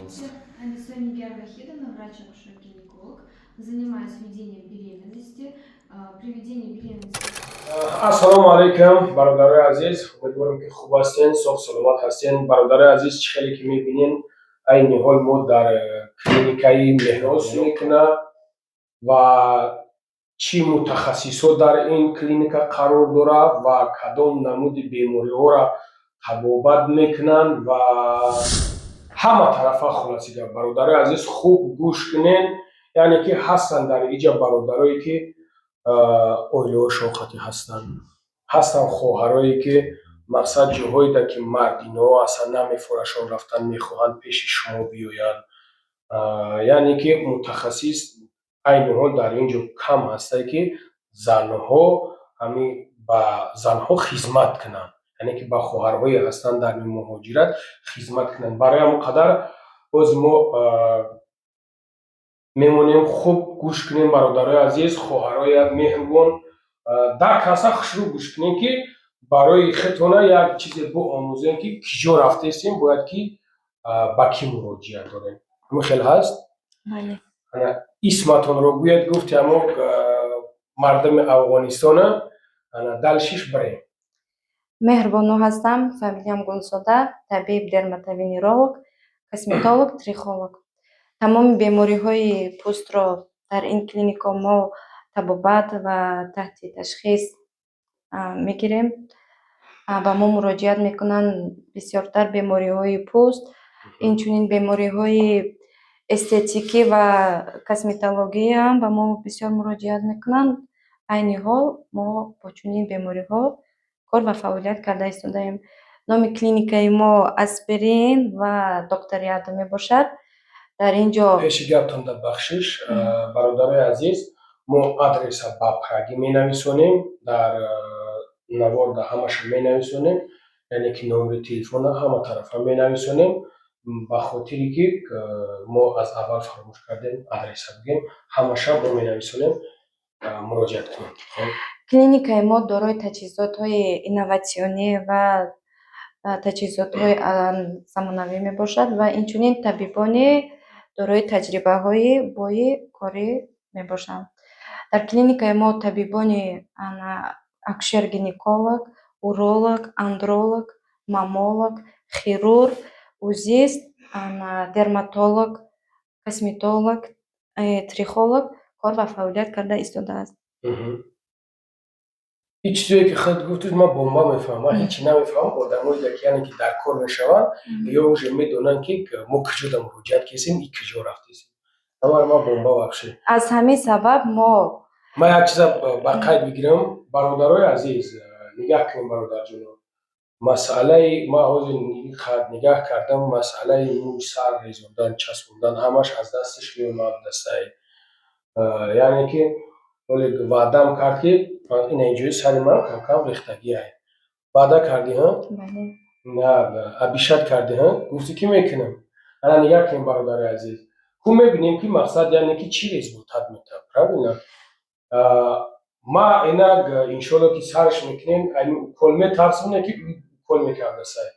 Здравствуйте, Анисия Нигер Вахидовна, врач-акушер-гинеколог. Занимаюсь ведением беременности, при ведении беременности. ассалому алайкум, бародари азиз. Умедворам ки хуб ҳастен, соҳ саломат ҳастен. Бародари азиз, чӣ хеле ки мебинен, айни ҳол мо дар клиникаи меҳроз мекунад ва чӣ мутахассисот дар ин клиника қарор дорад ва кадом намуди бемориҳоро табобат мекунанд ва ҳама тарафа хулоси гап. Бародари азиз, хуб гӯш кунед, яъне ки ҳастанд дар инҷа бародарое ки оилаҳои шоқатӣ ҳастанд. Ҳастанд хоҳарое ки мақсад ҷоҳоеда ки мардинаҳо асла намефорашон рафтан мехоҳанд пеши шумо биёянд. Яъне ки мутахассис айни ҳол дар ин ҷо кам ҳастае ки занҳо ба занҳо хизмат кунанд, яъне ки ба хоҳарҳое ҳастанд дар муҳоҷират хизмат кунанд. Барои ҳамон қадар бози мо мемонем хуб гӯш кунем бародарои азиз, хоҳарои меҳрубон, дар каса хушрӯ гӯш кунем ки барои худтона як чизе биомӯзем ки киҷо рафтаистем, бояд ки ба кӣ муроҷиат дорем. Ҳамин хел ҳаст? Исматонро гӯяд гуфти ҳамо мардами Афғонистона, далшиш барем. Меҳрубоно ҳастам, фамилиям Гулсода, табиб, дерматовенеролог, косметолог, трихолог. Тамоми бемориҳои пӯстро дар ин клиника мо табобат ва таҳти ташхис мегирем. Ба мо муроҷиат мекунанд бисёртар бемориҳои пӯст, инчунин бемориҳои эстетикӣ ва косметология ҳам ба мо бисёр муроҷиат мекунанд. Айни ҳол мо бо чунин бемориҳо кор ва фаъолият карда истодаем. Номи клиникаи мо Аспирин ва Докториадо мебошад. Дар ин ҷо пеши гаптонда бахшиш, бародарои азиз, мо адреса ба прагӣ менависонем, дар наворда ҳамаша менависонем, яъне ки номери телефона ҳама тарафа менависонем, ба хотире ки мо аз аввал фаромӯш кардем адреса бигем, ҳамаша мо менависонем, муроҷиат кунед. Клиникаи мо дорои таҷҳизотҳои инноватсионӣ ва таҷҳизотҳои замонавӣ мебошад ва инчунин табибони дорои таҷрибаҳои бои корӣ мебошанд. Дар клиникаи мо табибони акушер-гинеколог, уролог, андролог, маммолог, хирург, узист, дерматолог, косметолог, трихолог кор ва фаъолият карда истодааст. ҳеҷ чизое ки худ гуфтед ман бомба мефаҳмам. Ман ҳечи намефаҳмам. Одамоеда ки яъне ки дар кор мешаванд, ё уже медонанд ки мо куҷода муроҷиат кардем, и куҷо рафтем. Аммо ман бомба бахшӣ. Аз ҳамин сабаб Ман як чиза ба қайд бигирам. Бародарои азиз, нигаҳ кунед бародарҷонон. Масъалаи ман ҳозир нигаҳ кардам, масъалаи мӯй сар резондан, часпондан ҳамаш аз дасташ меомад дастаи. Яъне ки ваъдам кард ки ина инҷои сари ман кам-кам рехтагиае. Ваъда кардӣ, ҳа? На, абишат кардӣ, ҳа? Гуфтӣ ки мекунам. Ана нигаҳ кунед бародари азиз. Хуб мебинем ки мақсад яъне ки чӣ результат метавад, правильно? Ма инак иншоалло ки сарш мекунем, айни укол метарсоне ки укол мекардасай.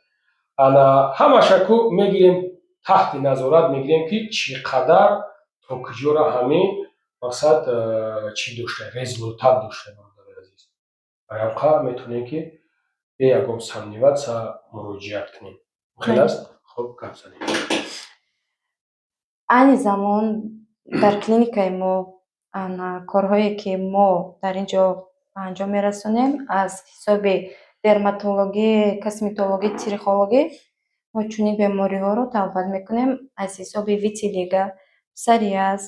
Ана ҳамаша ку мегирем таҳти назорат, мегирем ки чӣ қадар то куҷора ҳамин мақсад чӣ дошта, результат дошта бародари азиз. Барои ҳамқа метавонем ки бе ягон самниват муроҷиат кунем. Хел аст? Хуб, гап занем. айни замон дар клиникаи мо корҳое ки мо дар ин ҷо ба анҷом мерасонем аз ҳисоби дерматологӣ, косметологӣ, трихологӣ мо чунин бемориҳоро табобат мекунем аз ҳисоби витилиго, псориаз,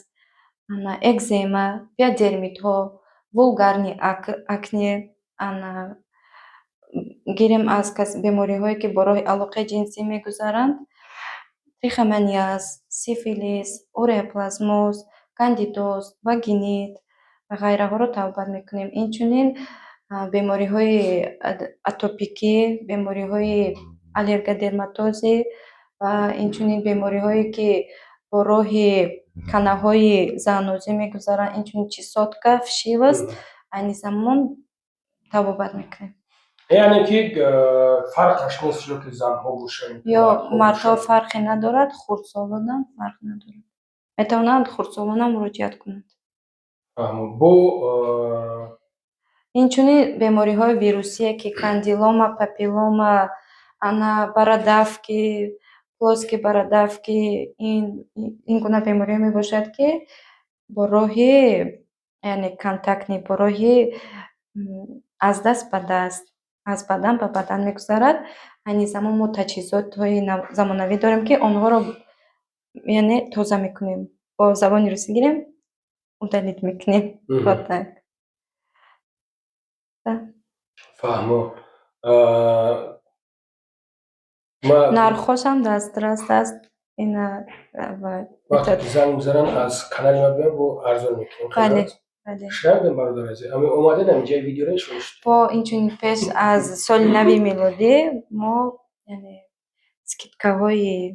экзема, пиодермитҳо, вулгарный акне, гирем аз бемориҳое ки бо роҳи алоқаи ҷинсӣ мегузаранд, трихомониаз, сифилис, уреоплазмоз, кандидоз, вагинит ва ғайраҳоро табобат мекунем. Инчунин бемориҳои атопикӣ, бемориҳои аллергодерматозӣ ва инчунин бемориҳое ки бо роҳи канаҳои заънозӣ мегузаранд, инчунин чесотка, вшивост, айни замон табобат мекунем. یعنی که فرقش نیست رو که زنها باشن یا مردها فرقی ندارد، خردسالانم فرق ندارد. میتوانند خردسالانم مراجعت کنند. بو اینچنین بیماری های ویروسی که کاندیلوما، پاپیلوما، انا бородавки، плоские бородавки، این گونه بیماری می باشد که با راهی یعنی کنتاکت با راهی از دست به دست از بدن به بدن میگذرد. این زمان ما تجهیزات های زمانوی داریم که آنها را یعنی تازه میکنیم، با زبان روسی گیریم удалить میکنیم. فهمو نرخش هم دسترس است. این وقتی که زنگ میزنن از کانال ما بیان با ارزان میکنیم. بله بله. شنیدم برادر عزیز. اما اومده نمیجا ویدیو رو شوشت. با اینچنین پیش از سال نوی میلادی ما یعنی скидка های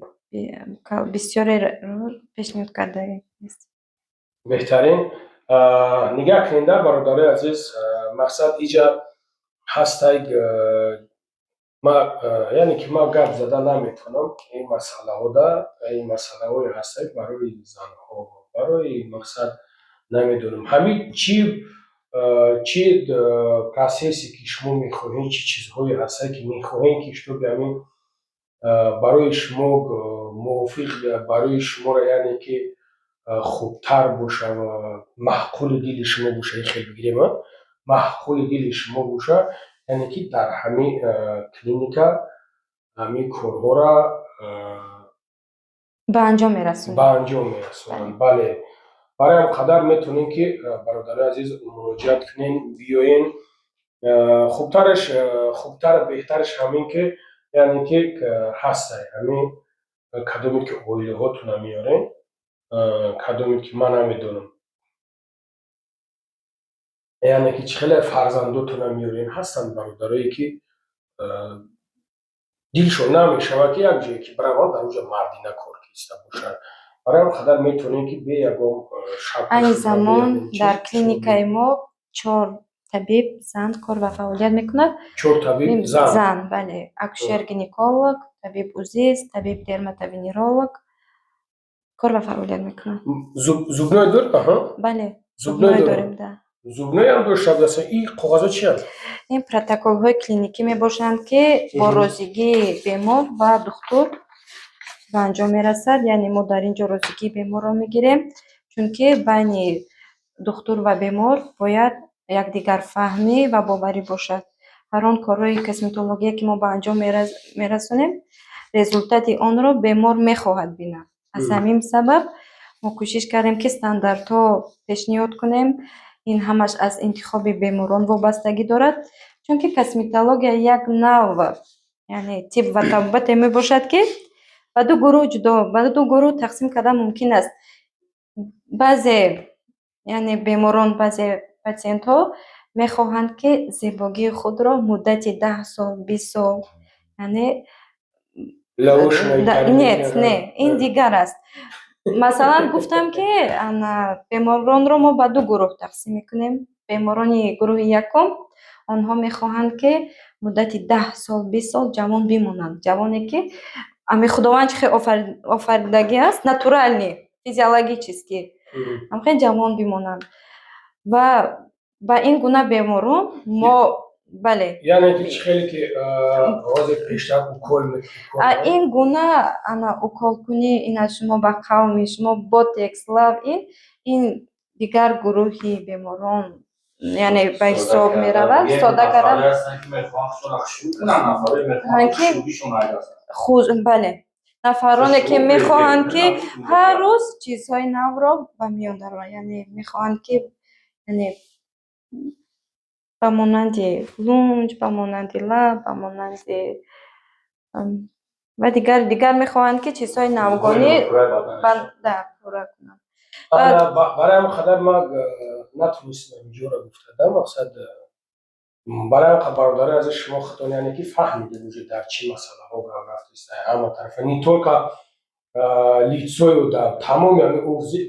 بسیاری رو پیشنهاد کرده است. بهترین نگاه کنید برادر عزیز، مقصد اینجا هست ما یعنی که ما گپ زده نمیتونم این مسئله ها ده این مسئله های هست برای زنها برای مقصد نمیدونم همین چی پروسسی که شما میخواهید چی چیزهایی هست که میخواهید که شما همین برای شما موافق برای شما را یعنی که خوبتر باشه و معقول دل شما باشه خیلی بگیریم معقول دل شما باشه یعنی که در همین کلینیکا همین کارها را به انجام میرسونن. بله برای هم قدر میتونین که برادر عزیز مراجعت کنین بیاین. خوبتر بهترش همین که یعنی که هست همین کدومی که اویله هاتون میارین کدومی که من نمیدونم یعنی که چخیلی فرزنداتون میارین هستن برادرایی که دلشون نمیشه که یک جایی که برای در اونجا مردینه کار کیسته باشن برای هم قدر میتونین که به یکم شب این زمان در کلینیکای ما 4 طبیب زن کار و فعالیت میکند. 4 طبیب زن بله، اکشر گینکولوگ، طبیب اوزیست، طبیب درماتوینرولوگ کار و فعالیت میکنند. زوبنای داریم؟ بله زوبنای داریم. زوبنای هم داشته بودن. این کاغذها چی هست؟ این پروتکل های کلینیکی می باشند که با راضیگی بیمار و دکتر به انجام میرسد. یعنی ما در اینجا راضیگی بیمار را میگیریم چون که بین دکتر و بیمار باید یکدیگر فهمی و باوری باشد. هر آن کارهای کسمتولوژی که ما به انجام میرسونیم رزولتات آن را بیمار میخواهد بیند. از همین سبب ما کوشش کردیم که استانداردها پیشنهاد کنیم. این همش از انتخاب بیماران وابستگی دارد چون که کسمتولوژی یک نوع یعنی تیپ و تبت می باشد که به دو گروه تقسیم کردن ممکن است. بعضی یعنی بیماران بعضی پاцієنت ها میخواهند که زیبایی خود را مدت 10 سال 20 سال یعنی نه این دیگر است. مثلا گفتم که بیماران را ما به 2 گروه تقسیم میکنیم. بیماران گروه یکم آنها میخواهند که مدت 10 سال 20 سال جوان بمانند. جوانی که امی خداوند خیلی آفریدگی است ناتورال نی فیزیولوژیکی هم خیلی جوان بمانند و با این گونه بیماران ما بله یعنی که خیلی که آغاز پیشتر اوکول میکنه این گونه انا اوکول کنی این از شما با قوم شما بوتکس لاو این دیگر گروهی بیماران یعنی به حساب می رود. ساده کردن بله نفرانی که میخواهند که هر روز چیزهای نو را به میان درآورند. یعنی میخواهند که یعنی به مانند لونج به مانند لب به مانند و دیگر میخواهند که چیزهای نوگانی پورا کنند. برای هم خدر ما نتونستم اینجا را گفتم مقصد برای هم برادر از شما خطان یعنی که فهمیده وجود در چی مسئله ها گام رفتیست اما طرف نیطور که لیتسوی و در تمام یعنی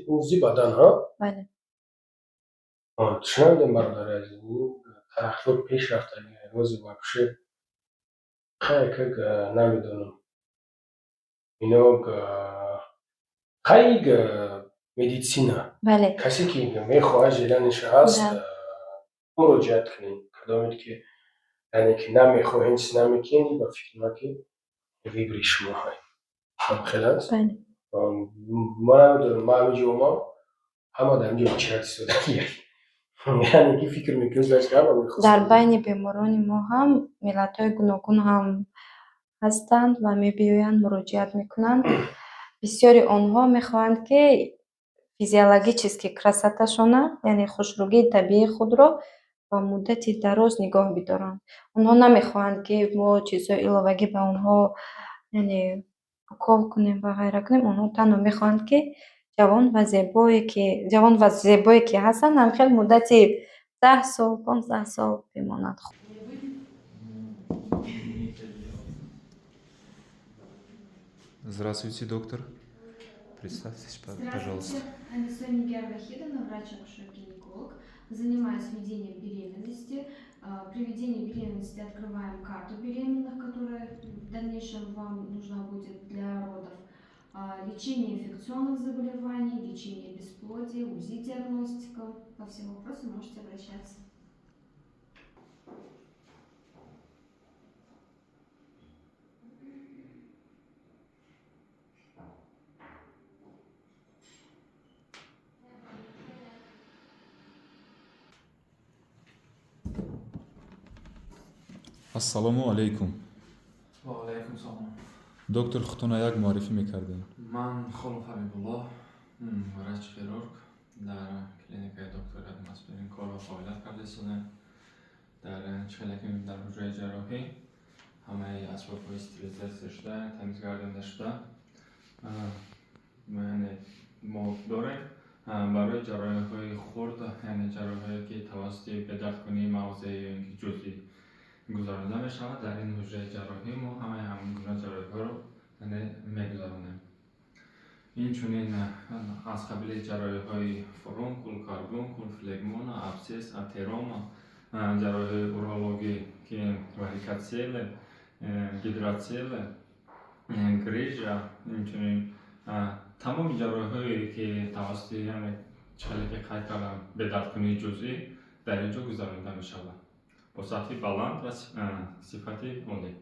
اوزی بدن ها بله شنیدم برادر از این ترخلوب پیش رفته ҳози вообще как намедонам ино қай медицина бале касе ки мехоҳад ҷиранаш ҳаст да муроҷиат кунед кадомед ки яъне ки намехоҳед чиз намекунед ба фикр накунед вибри шумо хел аст бале ма намедонам ма ҳаминҷома ҳама дар инҷо чиратӣ сода яъне ки фикр мекунед ҳама мехостад дар байни беморони мо ҳам миллатҳои гуногун ҳам ҳастанд ва мебиёянд муроҷиат мекунанд. Бисёри онҳо мехоҳанд ки физиологически красоташона яъне хушругии табиии худро ба муддати дароз нигоҳ бидоранд. Онҳо намехоҳанд ки мо чизҳои иловагӣ ба онҳо яъне укол кунем ва ғайра кунем. Онҳо танҳо мехоҳанд ки ҷавон ва зебое ки ҳастанд ҳамхел муддати 10 сол 15 сол бимонанд. Здравствуйте, доктор. Представьтесь, пожалуйста. Здравствуйте, Анисой Нигер Вахидовна, врач-акушер-гинеколог. Занимаюсь ведением беременности. При ведении беременности открываем карту беременных, которая в дальнейшем вам нужна будет для родов. Лечение инфекционных заболеваний, лечение бесплодия, УЗИ-диагностика. По всем вопросам можете обращаться. Ассалому алейкум. Ва алейкум салом. Доктор, худтона як муаррифӣ мекардем? Ман Холу Ҳабибуллоҳ, врач-хирург дар клиникаи доктор Адам Аспирин кор ва фаъолият карда истодем. Дар чихелаки дар ҳуҷраи ҷарроҳӣ ҳамаи асбобҳои стерилизатсия шуда, тамиз гардонда шуда мо дорем барои ҷарроҳиҳои хурд, яъне ҷарроҳие ки тавассути бедардкунии мағзе ё ин ки ҷузъӣ гузаронида мешавад. Дар ин ҳуҷраи ҷарроҳӣ мо ҳамаи ҳамгуна ҷарроҳиҳоро мегузаронем. Инчунин аз қабили ҷарроҳиҳои фурункул, карбункул, флегмона, абсцесс, атерома, ҷарроҳиҳои урологӣ ки варикоцеле, гидроцеле, грижа, инчунин тамоми ҷарроҳие ки тавассути чихелаки қайта бедардкунии ҷузъӣ дар ин ҷо гузаронида мешавад бо сатҳи баланд ва сифати олӣ.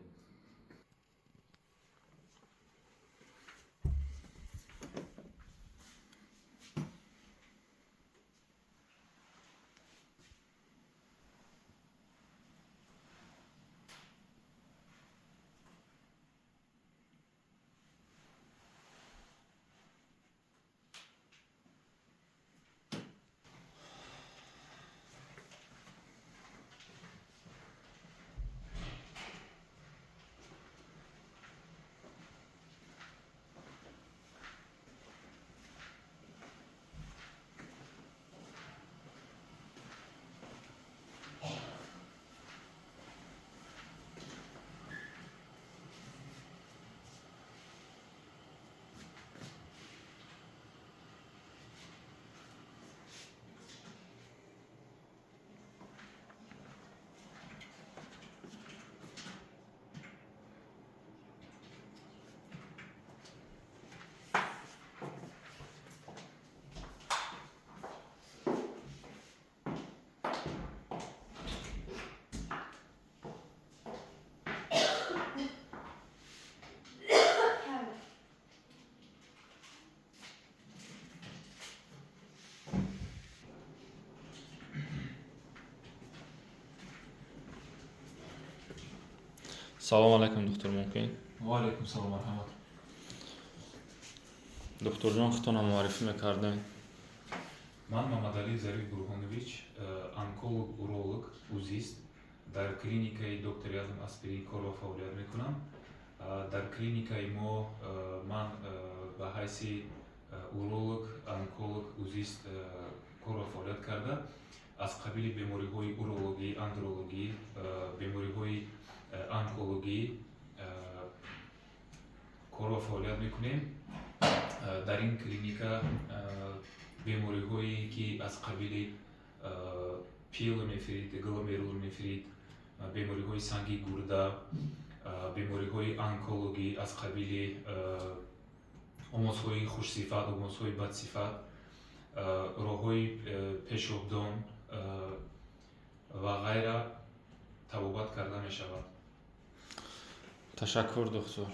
Салом алейкум, доктор, мумкин? Ва алейкум салом, марҳамат. Докторҷон, худтона муаррифӣ мекардем? Ман Мамадалӣ Зариф Бурҳонович, онколог, уролог, узист дар клиникаи доктори Адам Аспирин кор ва фаъолият мекунам. Дар клиникаи мо ман ба ҳайси уролог, онколог, узист кор ва фаъолият карда аз қабили бемориҳои урологӣ, андрологӣ, бемориҳои онкологӣ кор ва фаъолият мекунем. дар ин клиника бемориҳое ки аз қабили пиелонефрит, гломерулонефрит, бемориҳои санги гурда, бемориҳои онкологӣ аз қабили омозҳои хушсифат, омозҳои бадсифат, роҳҳои пешобдон ва ғайра табобат карда мешавад. Ташаккур доктор.